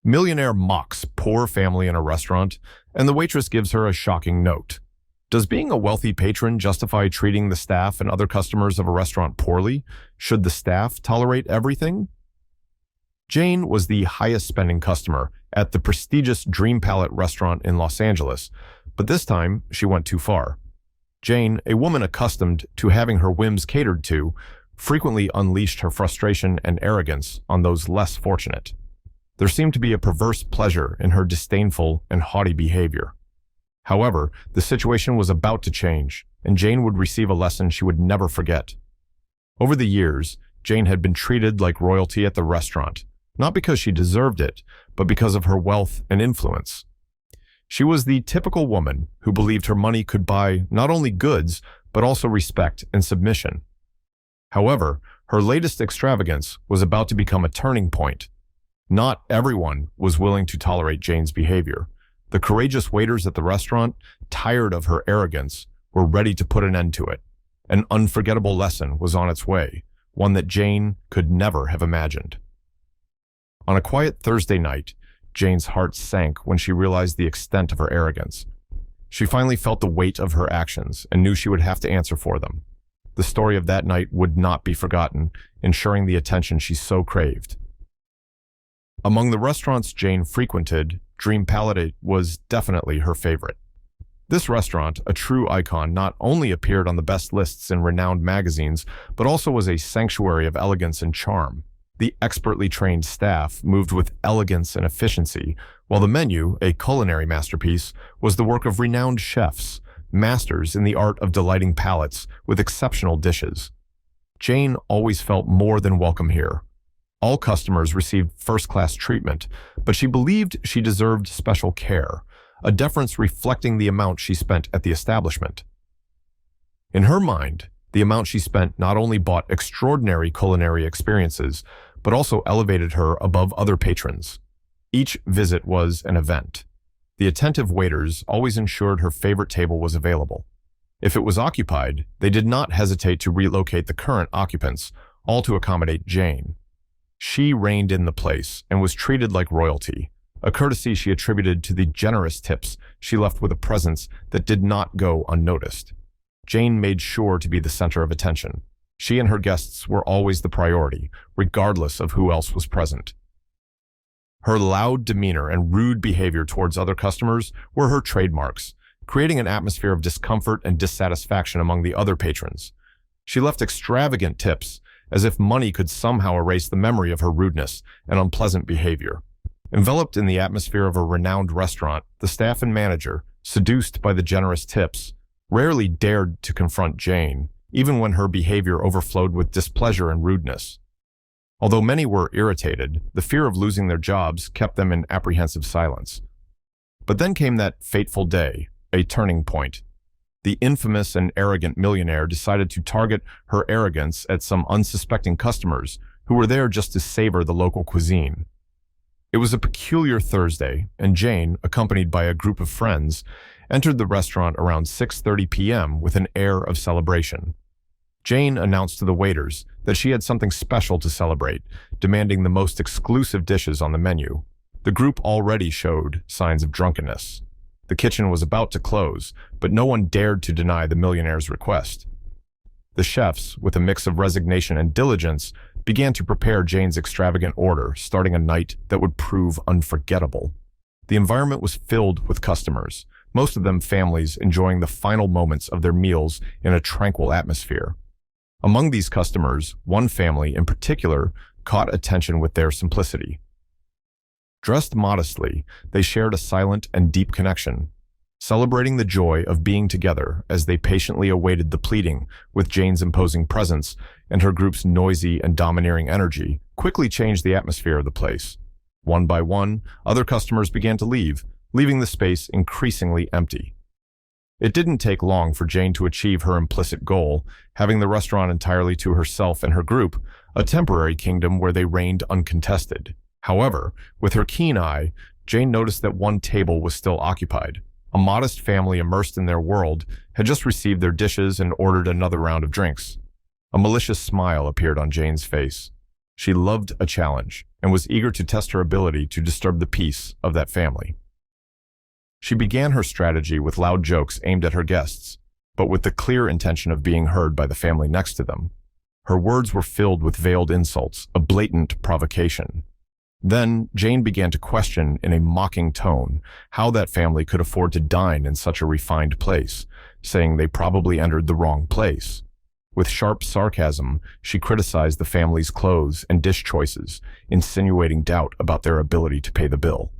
Millionaire mocks poor family in a restaurant, and the waitress gives her a shocking note. Does being a wealthy patron justify treating the staff and other customers of a restaurant poorly? Should the staff tolerate everything? Jane was the highest spending customer at the prestigious Dream Palette restaurant in Los Angeles, but this time she went too far. Jane, a woman accustomed to having her whims catered to, frequently unleashed her frustration and arrogance on those less fortunate. There seemed to be a perverse pleasure in her disdainful and haughty behavior. However, the situation was about to change, and Jane would receive a lesson she would never forget. Over the years, Jane had been treated like royalty at the restaurant, not because she deserved it, but because of her wealth and influence. She was the typical woman who believed her money could buy not only goods, but also respect and submission. However, her latest extravagance was about to become a turning point. Not everyone was willing to tolerate Jane's behavior. The courageous waiters at the restaurant, tired of her arrogance, were ready to put an end to it. An unforgettable lesson was on its way, one that Jane could never have imagined. On a quiet Thursday night, Jane's heart sank when she realized the extent of her arrogance. She finally felt the weight of her actions and knew she would have to answer for them. The story of that night would not be forgotten, ensuring the attention she so craved. Among the restaurants Jane frequented, Dream Palette was definitely her favorite. This restaurant, a true icon, not only appeared on the best lists in renowned magazines, but also was a sanctuary of elegance and charm. The expertly trained staff moved with elegance and efficiency, while the menu, a culinary masterpiece, was the work of renowned chefs, masters in the art of delighting palates with exceptional dishes. Jane always felt more than welcome here. All customers received first-class treatment, but she believed she deserved special care, a deference reflecting the amount she spent at the establishment. In her mind, the amount she spent not only bought extraordinary culinary experiences, but also elevated her above other patrons. Each visit was an event. The attentive waiters always ensured her favorite table was available. If it was occupied, they did not hesitate to relocate the current occupants, all to accommodate Jane. She reigned in the place and was treated like royalty, a courtesy she attributed to the generous tips she left with a presence that did not go unnoticed. Jane made sure to be the center of attention. She and her guests were always the priority, regardless of who else was present. Her loud demeanor and rude behavior towards other customers were her trademarks, creating an atmosphere of discomfort and dissatisfaction among the other patrons. She left extravagant tips, as if money could somehow erase the memory of her rudeness and unpleasant behavior. Enveloped in the atmosphere of a renowned restaurant, the staff and manager, seduced by the generous tips, rarely dared to confront Jane, even when her behavior overflowed with displeasure and rudeness. Although many were irritated, the fear of losing their jobs kept them in apprehensive silence. But then came that fateful day, a turning point. The infamous and arrogant millionaire decided to target her arrogance at some unsuspecting customers who were there just to savor the local cuisine. It was a peculiar Thursday, and Jane, accompanied by a group of friends, entered the restaurant around 6:30 p.m. with an air of celebration. Jane announced to the waiters that she had something special to celebrate, demanding the most exclusive dishes on the menu. The group already showed signs of drunkenness. The kitchen was about to close, but no one dared to deny the millionaire's request. The chefs, with a mix of resignation and diligence, began to prepare Jane's extravagant order, starting a night that would prove unforgettable. The environment was filled with customers, most of them families enjoying the final moments of their meals in a tranquil atmosphere. Among these customers, one family in particular caught attention with their simplicity. Dressed modestly, they shared a silent and deep connection, celebrating the joy of being together as they patiently awaited the pleading with Jane's imposing presence and her group's noisy and domineering energy quickly changed the atmosphere of the place. One by one, other customers began to leave, leaving the space increasingly empty. It didn't take long for Jane to achieve her implicit goal, having the restaurant entirely to herself and her group, a temporary kingdom where they reigned uncontested. However, with her keen eye, Jane noticed that one table was still occupied. A modest family immersed in their world had just received their dishes and ordered another round of drinks. A malicious smile appeared on Jane's face. She loved a challenge, and was eager to test her ability to disturb the peace of that family. She began her strategy with loud jokes aimed at her guests, but with the clear intention of being heard by the family next to them. Her words were filled with veiled insults, a blatant provocation. Then Jane began to question in a mocking tone how that family could afford to dine in such a refined place, saying they probably entered the wrong place. With sharp sarcasm, she criticized the family's clothes and dish choices, insinuating doubt about their ability to pay the bill.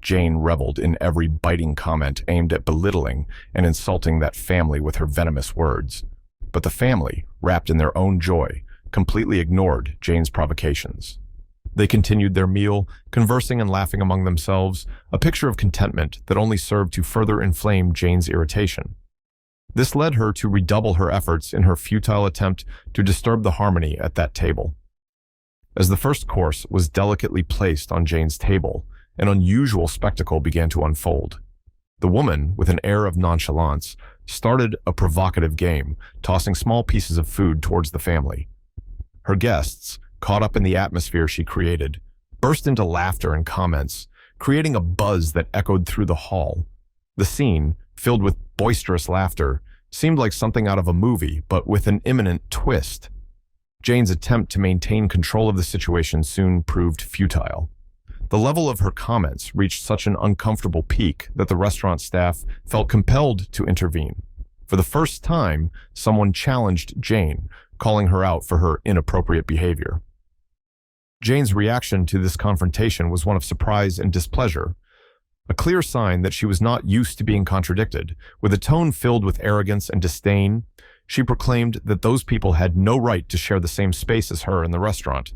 Jane reveled in every biting comment aimed at belittling and insulting that family with her venomous words. But the family, wrapped in their own joy, completely ignored Jane's provocations. They continued their meal, conversing and laughing among themselves, a picture of contentment that only served to further inflame Jane's irritation. This led her to redouble her efforts in her futile attempt to disturb the harmony at that table. As the first course was delicately placed on Jane's table, an unusual spectacle began to unfold. The woman, with an air of nonchalance, started a provocative game, tossing small pieces of food towards the family. Her guests, caught up in the atmosphere she created, burst into laughter and comments, creating a buzz that echoed through the hall. The scene, filled with boisterous laughter, seemed like something out of a movie, but with an imminent twist. Jane's attempt to maintain control of the situation soon proved futile. The level of her comments reached such an uncomfortable peak that the restaurant staff felt compelled to intervene. For the first time, someone challenged Jane, calling her out for her inappropriate behavior. Jane's reaction to this confrontation was one of surprise and displeasure, a clear sign that she was not used to being contradicted. With a tone filled with arrogance and disdain, she proclaimed that those people had no right to share the same space as her in the restaurant.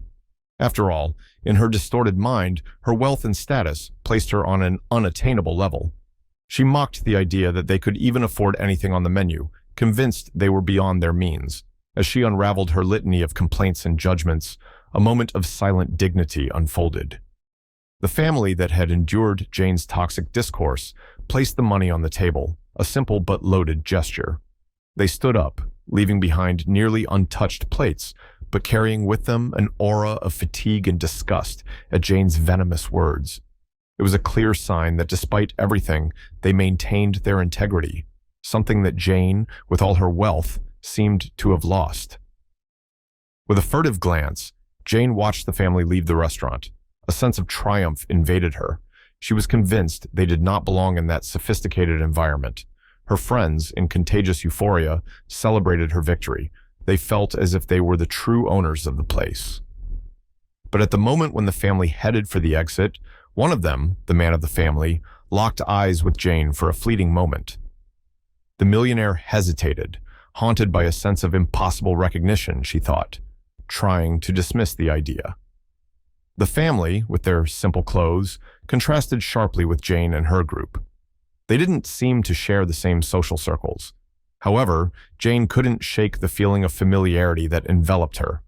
After all, in her distorted mind, her wealth and status placed her on an unattainable level. She mocked the idea that they could even afford anything on the menu, convinced they were beyond their means. As she unraveled her litany of complaints and judgments, a moment of silent dignity unfolded. The family that had endured Jane's toxic discourse placed the money on the table, a simple but loaded gesture. They stood up, leaving behind nearly untouched plates, but carrying with them an aura of fatigue and disgust at Jane's venomous words. It was a clear sign that despite everything, they maintained their integrity, something that Jane, with all her wealth, seemed to have lost. With a furtive glance, Jane watched the family leave the restaurant. A sense of triumph invaded her. She was convinced they did not belong in that sophisticated environment. Her friends, in contagious euphoria, celebrated her victory. They felt as if they were the true owners of the place. But at the moment when the family headed for the exit, one of them, the man of the family, locked eyes with Jane for a fleeting moment. The millionaire hesitated, haunted by a sense of impossible recognition, she thought, trying to dismiss the idea. The family, with their simple clothes, contrasted sharply with Jane and her group. They didn't seem to share the same social circles. However, Jane couldn't shake the feeling of familiarity that enveloped her.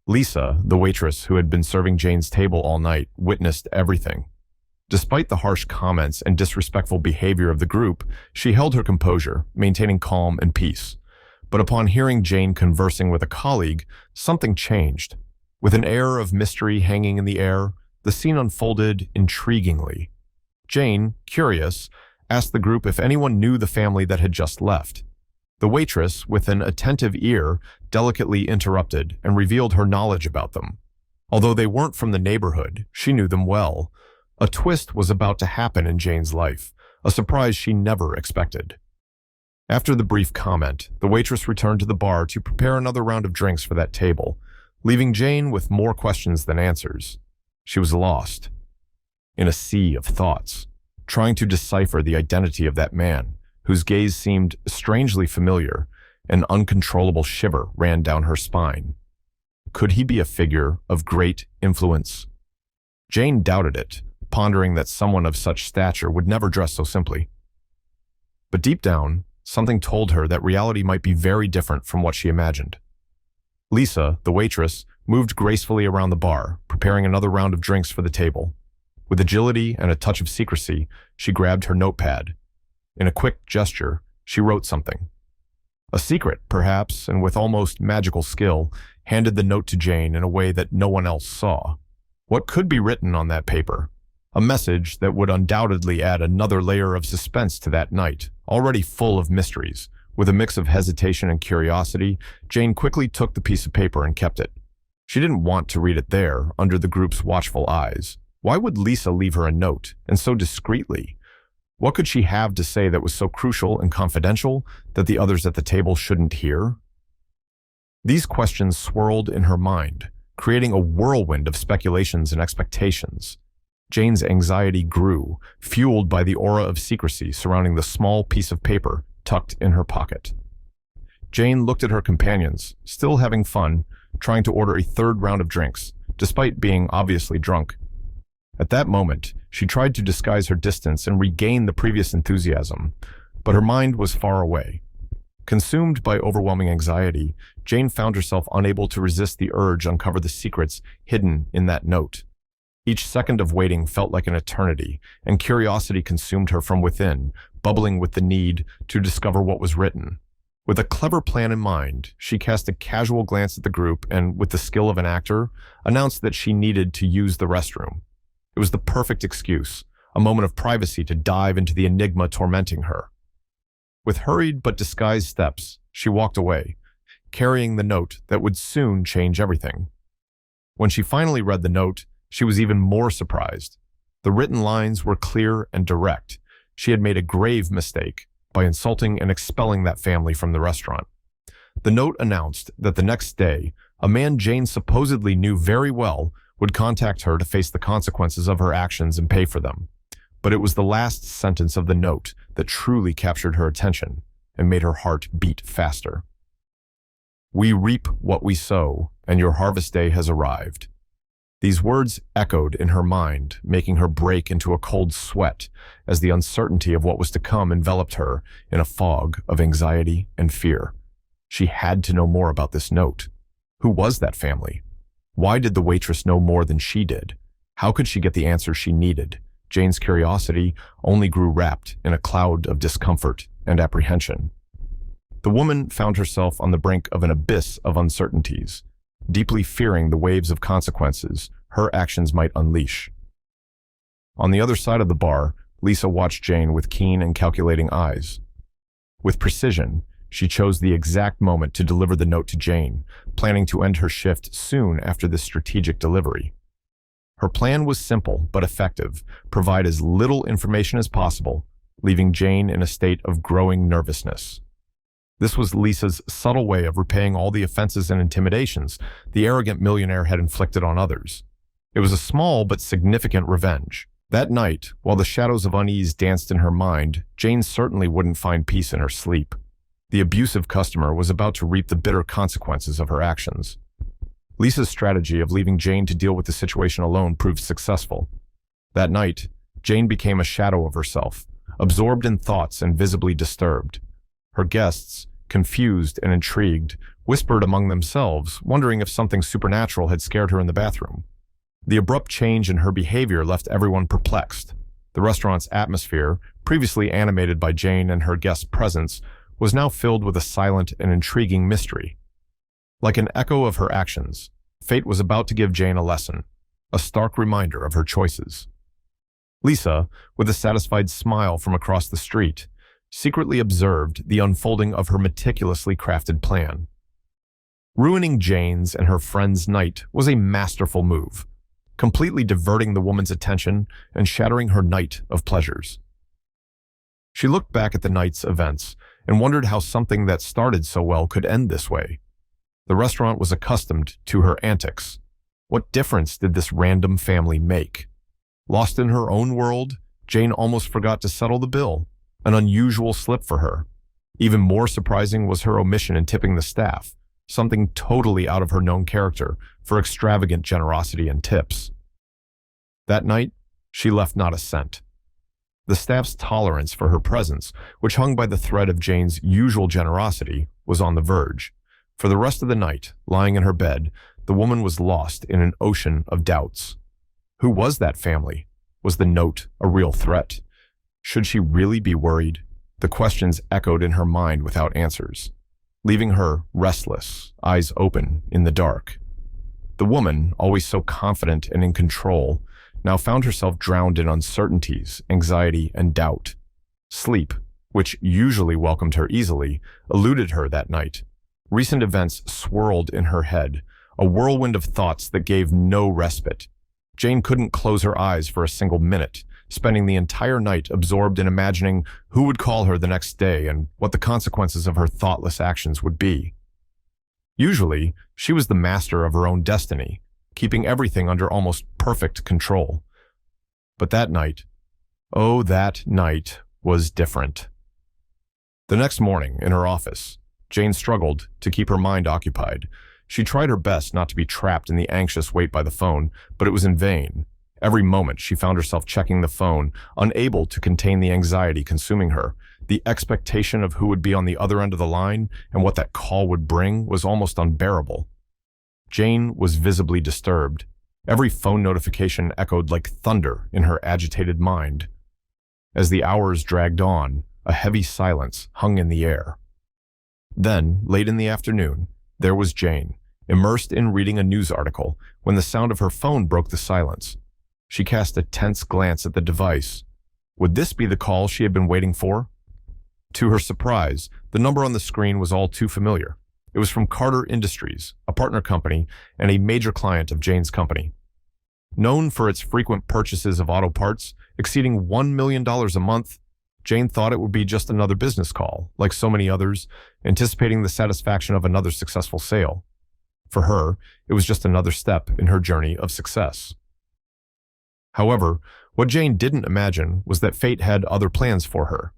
Lisa, the waitress who had been serving Jane's table all night, witnessed everything. Despite the harsh comments and disrespectful behavior of the group, she held her composure, maintaining calm and peace. But upon hearing Jane conversing with a colleague, something changed. With an air of mystery hanging in the air, the scene unfolded intriguingly. Jane, curious, asked the group if anyone knew the family that had just left. The waitress, with an attentive ear, delicately interrupted and revealed her knowledge about them. Although they weren't from the neighborhood, she knew them well. A twist was about to happen in Jane's life, a surprise she never expected. After the brief comment, the waitress returned to the bar to prepare another round of drinks for that table, leaving Jane with more questions than answers. She was lost in a sea of thoughts, trying to decipher the identity of that man, whose gaze seemed strangely familiar. An uncontrollable shiver ran down her spine. Could he be a figure of great influence? Jane doubted it, pondering that someone of such stature would never dress so simply. But deep down, something told her that reality might be very different from what she imagined. Lisa, the waitress, moved gracefully around the bar, preparing another round of drinks for the table. With agility and a touch of secrecy, she grabbed her notepad. In a quick gesture, she wrote something. A secret, perhaps, and with almost magical skill, handed the note to Jane in a way that no one else saw. What could be written on that paper? A message that would undoubtedly add another layer of suspense to that night, already full of mysteries. With a mix of hesitation and curiosity, Jane quickly took the piece of paper and kept it. She didn't want to read it there, under the group's watchful eyes. Why would Lisa leave her a note, and so discreetly? What could she have to say that was so crucial and confidential that the others at the table shouldn't hear? These questions swirled in her mind, creating a whirlwind of speculations and expectations. Jane's anxiety grew, fueled by the aura of secrecy surrounding the small piece of paper tucked in her pocket. Jane looked at her companions, still having fun, trying to order a third round of drinks, despite being obviously drunk. At that moment, she tried to disguise her distance and regain the previous enthusiasm, but her mind was far away. Consumed by overwhelming anxiety, Jane found herself unable to resist the urge to uncover the secrets hidden in that note. Each second of waiting felt like an eternity, and curiosity consumed her from within, bubbling with the need to discover what was written. With a clever plan in mind, she cast a casual glance at the group and, with the skill of an actor, announced that she needed to use the restroom. It was the perfect excuse, a moment of privacy to dive into the enigma tormenting her. With hurried but disguised steps, she walked away, carrying the note that would soon change everything. When she finally read the note, she was even more surprised. The written lines were clear and direct. She had made a grave mistake by insulting and expelling that family from the restaurant. The note announced that the next day, a man Jane supposedly knew very well would contact her to face the consequences of her actions and pay for them. But it was the last sentence of the note that truly captured her attention and made her heart beat faster. "We reap what we sow, and your harvest day has arrived." These words echoed in her mind, making her break into a cold sweat as the uncertainty of what was to come enveloped her in a fog of anxiety and fear. She had to know more about this note. Who was that family? Why did the waitress know more than she did? How could she get the answers she needed? Jane's curiosity only grew wrapped in a cloud of discomfort and apprehension. The woman found herself on the brink of an abyss of uncertainties, deeply fearing the waves of consequences her actions might unleash. On the other side of the bar, Lisa watched Jane with keen and calculating eyes. With precision, she chose the exact moment to deliver the note to Jane, planning to end her shift soon after this strategic delivery. Her plan was simple but effective: provide as little information as possible, leaving Jane in a state of growing nervousness. This was Lisa's subtle way of repaying all the offenses and intimidations the arrogant millionaire had inflicted on others. It was a small but significant revenge. That night, while the shadows of unease danced in her mind, Jane certainly wouldn't find peace in her sleep. The abusive customer was about to reap the bitter consequences of her actions. Lisa's strategy of leaving Jane to deal with the situation alone proved successful. That night, Jane became a shadow of herself, absorbed in thoughts and visibly disturbed. Her guests, confused and intrigued, whispered among themselves, wondering if something supernatural had scared her in the bathroom. The abrupt change in her behavior left everyone perplexed. The restaurant's atmosphere, previously animated by Jane and her guests' presence, was now filled with a silent and intriguing mystery. Like an echo of her actions, fate was about to give Jane a lesson, a stark reminder of her choices. Lisa, with a satisfied smile from across the street, secretly observed the unfolding of her meticulously crafted plan. Ruining Jane's and her friend's night was a masterful move, completely diverting the woman's attention and shattering her night of pleasures. She looked back at the night's events and wondered how something that started so well could end this way. The restaurant was accustomed to her antics. What difference did this random family make? Lost in her own world, Jane almost forgot to settle the bill, an unusual slip for her. Even more surprising was her omission in tipping the staff, something totally out of her known character for extravagant generosity and tips. That night, she left not a cent. The staff's tolerance for her presence, which hung by the thread of Jane's usual generosity, was on the verge. For the rest of the night, lying in her bed, the woman was lost in an ocean of doubts. Who was that family? Was the note a real threat? Should she really be worried? The questions echoed in her mind without answers, leaving her restless, eyes open in the dark. The woman, always so confident and in control, now found herself drowned in uncertainties, anxiety, and doubt. Sleep, which usually welcomed her easily, eluded her that night. Recent events swirled in her head, a whirlwind of thoughts that gave no respite. Jane couldn't close her eyes for a single minute, spending the entire night absorbed in imagining who would call her the next day and what the consequences of her thoughtless actions would be. Usually, she was the master of her own destiny, keeping everything under almost perfect control. But that night, oh, that night was different. The next morning, in her office, Jane struggled to keep her mind occupied. She tried her best not to be trapped in the anxious wait by the phone, but it was in vain. Every moment she found herself checking the phone, unable to contain the anxiety consuming her. The expectation of who would be on the other end of the line and what that call would bring was almost unbearable. Jane was visibly disturbed. Every phone notification echoed like thunder in her agitated mind. As the hours dragged on, a heavy silence hung in the air. Then, late in the afternoon, there was Jane, immersed in reading a news article, when the sound of her phone broke the silence. She cast a tense glance at the device. Would this be the call she had been waiting for? To her surprise, the number on the screen was all too familiar. It was from Carter Industries, a partner company and a major client of Jane's company. Known for its frequent purchases of auto parts, exceeding $1 million a month, Jane thought it would be just another business call, like so many others, anticipating the satisfaction of another successful sale. For her, it was just another step in her journey of success. However, what Jane didn't imagine was that fate had other plans for her.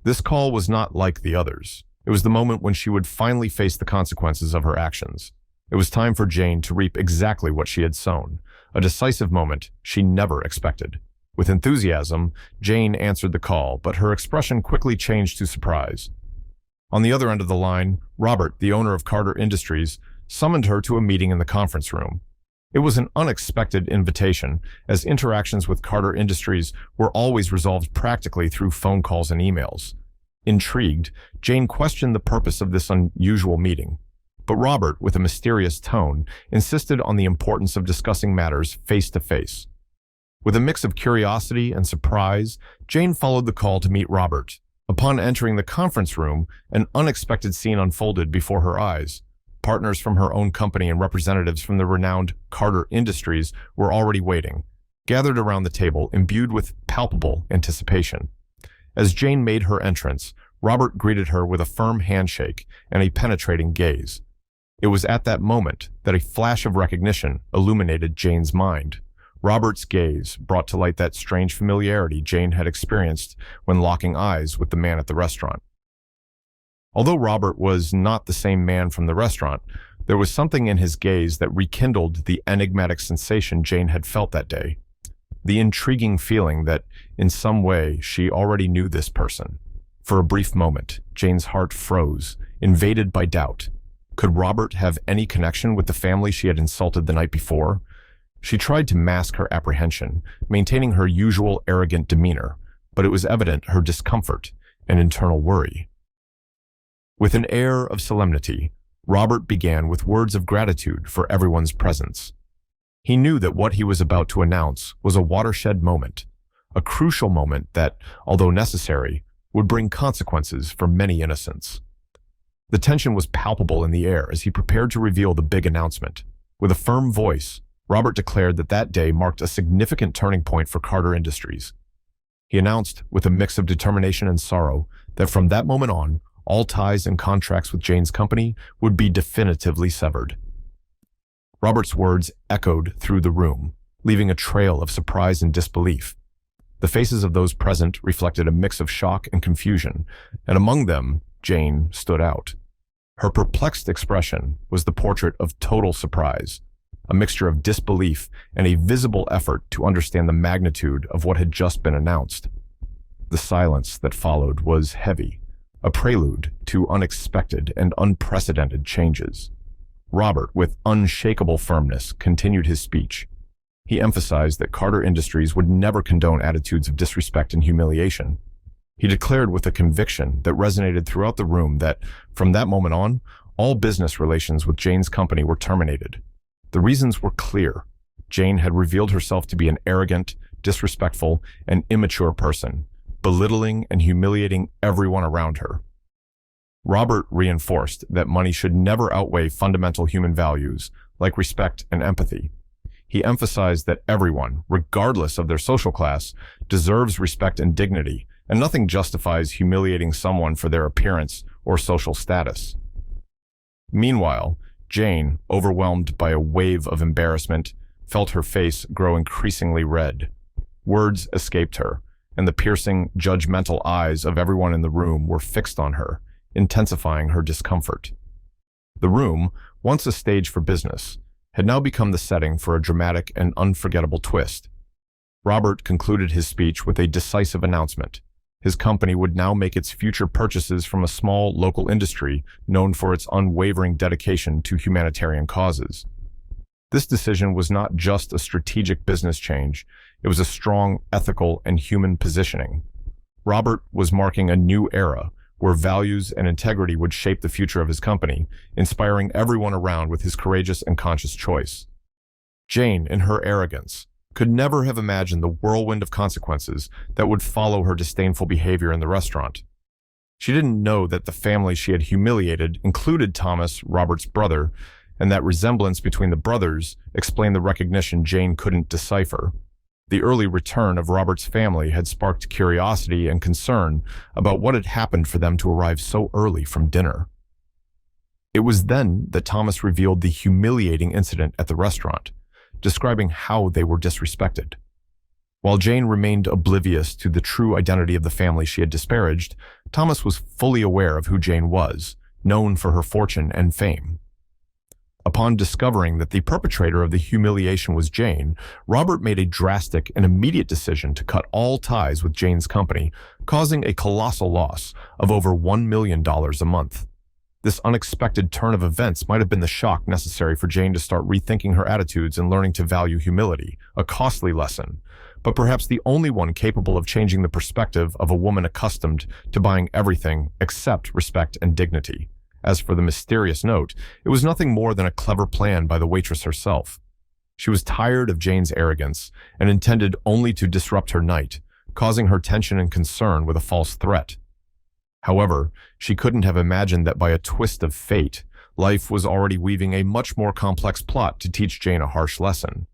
This call was not like the others. It was the moment when she would finally face the consequences of her actions. It was time for Jane to reap exactly what she had sown, a decisive moment she never expected. With enthusiasm, Jane answered the call, but her expression quickly changed to surprise. On the other end of the line, Robert, the owner of Carter Industries, summoned her to a meeting in the conference room. It was an unexpected invitation, as interactions with Carter Industries were always resolved practically through phone calls and emails. Intrigued, Jane questioned the purpose of this unusual meeting. But Robert, with a mysterious tone, insisted on the importance of discussing matters face to face. With a mix of curiosity and surprise, Jane followed the call to meet Robert. Upon entering the conference room, an unexpected scene unfolded before her eyes. Partners from her own company and representatives from the renowned Carter Industries were already waiting, gathered around the table, imbued with palpable anticipation. As Jane made her entrance, Robert greeted her with a firm handshake and a penetrating gaze. It was at that moment that a flash of recognition illuminated Jane's mind. Robert's gaze brought to light that strange familiarity Jane had experienced when locking eyes with the man at the restaurant. Although Robert was not the same man from the restaurant, there was something in his gaze that rekindled the enigmatic sensation Jane had felt that day. The intriguing feeling that, in some way, she already knew this person. For a brief moment, Jane's heart froze, invaded by doubt. Could Robert have any connection with the family she had insulted the night before? She tried to mask her apprehension, maintaining her usual arrogant demeanor, but it was evident her discomfort and internal worry. With an air of solemnity, Robert began with words of gratitude for everyone's presence. He knew that what he was about to announce was a watershed moment, a crucial moment that, although necessary, would bring consequences for many innocents. The tension was palpable in the air as he prepared to reveal the big announcement. With a firm voice, Robert declared that that day marked a significant turning point for Carter Industries. He announced, with a mix of determination and sorrow, that from that moment on, all ties and contracts with Jane's company would be definitively severed. Robert's words echoed through the room, leaving a trail of surprise and disbelief. The faces of those present reflected a mix of shock and confusion, and among them, Jane stood out. Her perplexed expression was the portrait of total surprise, a mixture of disbelief and a visible effort to understand the magnitude of what had just been announced. The silence that followed was heavy, a prelude to unexpected and unprecedented changes. Robert, with unshakable firmness, continued his speech. He emphasized that Carter Industries would never condone attitudes of disrespect and humiliation. He declared with a conviction that resonated throughout the room that, from that moment on, all business relations with Jane's company were terminated. The reasons were clear. Jane had revealed herself to be an arrogant, disrespectful, and immature person, belittling and humiliating everyone around her. Robert reinforced that money should never outweigh fundamental human values like respect and empathy. He emphasized that everyone, regardless of their social class, deserves respect and dignity, and nothing justifies humiliating someone for their appearance or social status. Meanwhile, Jane, overwhelmed by a wave of embarrassment, felt her face grow increasingly red. Words escaped her, and the piercing, judgmental eyes of everyone in the room were fixed on her, intensifying her discomfort. The room, once a stage for business, had now become the setting for a dramatic and unforgettable twist. Robert concluded his speech with a decisive announcement. His company would now make its future purchases from a small local industry known for its unwavering dedication to humanitarian causes. This decision was not just a strategic business change, it was a strong ethical and human positioning. Robert was marking a new era where values and integrity would shape the future of his company, inspiring everyone around with his courageous and conscious choice. Jane, in her arrogance, could never have imagined the whirlwind of consequences that would follow her disdainful behavior in the restaurant. She didn't know that the family she had humiliated included Thomas, Robert's brother, and that resemblance between the brothers explained the recognition Jane couldn't decipher. The early return of Robert's family had sparked curiosity and concern about what had happened for them to arrive so early from dinner. It was then that Thomas revealed the humiliating incident at the restaurant, describing how they were disrespected. While Jane remained oblivious to the true identity of the family she had disparaged, Thomas was fully aware of who Jane was, known for her fortune and fame. Upon discovering that the perpetrator of the humiliation was Jane, Robert made a drastic and immediate decision to cut all ties with Jane's company, causing a colossal loss of over $1 million a month. This unexpected turn of events might have been the shock necessary for Jane to start rethinking her attitudes and learning to value humility, a costly lesson, but perhaps the only one capable of changing the perspective of a woman accustomed to buying everything except respect and dignity. As for the mysterious note, it was nothing more than a clever plan by the waitress herself. She was tired of Jane's arrogance and intended only to disrupt her night, causing her tension and concern with a false threat. However, she couldn't have imagined that by a twist of fate, life was already weaving a much more complex plot to teach Jane a harsh lesson.